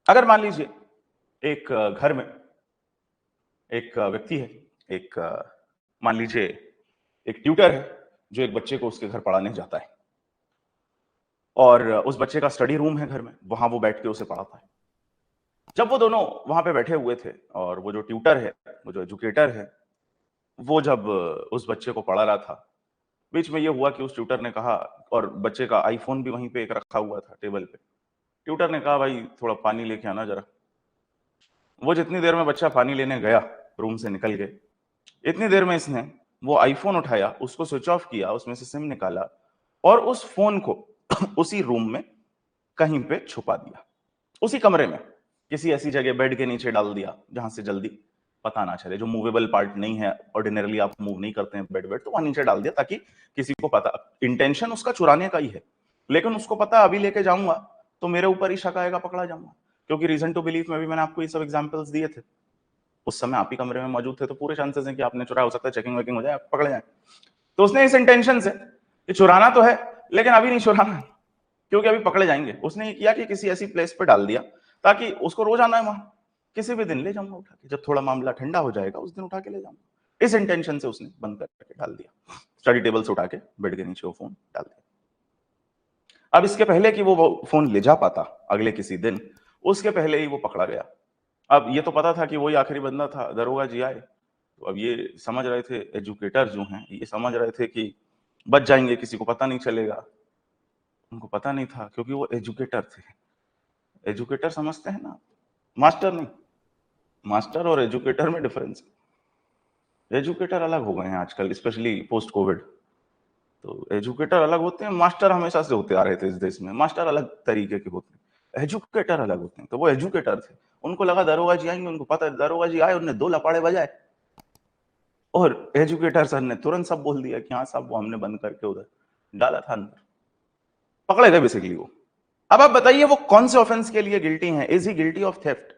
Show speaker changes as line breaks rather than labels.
अगर मान लीजिए एक घर में एक व्यक्ति है, एक मान लीजिए एक ट्यूटर है जो एक बच्चे को उसके घर पढ़ाने जाता है और उस बच्चे का स्टडी रूम है घर में, वहां वो बैठ के उसे पढ़ाता है। जब वो दोनों वहां पे बैठे हुए थे और वो जो ट्यूटर है, वो जो एजुकेटर है, वो जब उस बच्चे को पढ़ा रहा था, बीच में ये हुआ कि उस ट्यूटर ने कहा, और बच्चे का आईफोन भी वहीं पे एक रखा हुआ था टेबल पे। ट्यूटर ने कहा, भाई थोड़ा पानी लेके आना जरा। वो जितनी देर में बच्चा पानी लेने गया, रूम से निकल के, इतनी देर में इसने वो आईफोन उठाया, उसको स्विच ऑफ किया, उसमें से सिम निकाला और उस फोन को उसी रूम में कहीं पे छुपा दिया, उसी कमरे में किसी ऐसी जगह बेड के नीचे डाल दिया जहां से जल्दी पता ना चले, जो मूवेबल पार्ट नहीं है, ऑर्डिनरली आप मूव नहीं करते हैं बेड बेड, तो वहां नीचे डाल दिया ताकि किसी को पता, इंटेंशन उसका चुराने का ही है, लेकिन उसको पता अभी लेके जाऊंगा तो मेरे ऊपर ही शक आएगा, पकड़ा जाऊंगा। क्योंकि रीजन टू बिलीव में भी मैंने आपको ये सब एग्जांपल्स दिए थे, उस समय आप ही कमरे में मौजूद थे, तो पूरे चांसेस हैं कि आपने चुराया, हो सकता है चेकिंग वेकिंग हो जाए, आप पकड़े जाए। तो उसने इस इंटेंशन से, ये चुराना तो है लेकिन अभी नहीं चुराना क्योंकि अभी पकड़े जाएंगे, उसने ये किया कि किसी ऐसी प्लेस पे डाल दिया ताकि उसको रोज आना है वहां, किसी भी दिन ले जाऊंगा उठा के, जब थोड़ा मामला ठंडा हो जाएगा उस दिन उठा के ले जाऊंगा। इस इंटेंशन से उसने बंद करके डाल दिया, स्टडी टेबल से उठा के बेड के नीचे वो फोन डाल दिया। अब इसके पहले कि वो फोन ले जा पाता अगले किसी दिन, उसके पहले ही वो पकड़ा गया। अब ये तो पता था कि वही आखिरी बंदा था, दरोगा जी आए, तो अब ये समझ रहे थे, एजुकेटर जो हैं ये समझ रहे थे कि बच जाएंगे, किसी को पता नहीं चलेगा। उनको पता नहीं था क्योंकि वो एजुकेटर थे। एजुकेटर समझते हैं ना, मास्टर नहीं। मास्टर और एजुकेटर में डिफरेंस है। एजुकेटर अलग हो गए हैं आजकल, स्पेशली पोस्ट कोविड। तो एजुकेटर अलग होते हैं, मास्टर हमेशा से होते आ रहे थे इस देश में, मास्टर अलग तरीके के होते हैं, एजुकेटर अलग होते हैं। तो वो एजुकेटर थे, उनको लगा दरोगा जी आएंगे, उनको पता है दरोगा जी आए, उन्होंने 2 लपाड़े बजाए और एजुकेटर सर ने तुरंत सब बोल दिया कि हाँ साहब वो हमने बंद करके उधर डाला था अंदर, पकड़े गए बेसिकली वो। अब आप बताइए वो कौन से ऑफेंस के लिए गिल्टी हैं? Is he guilty of theft?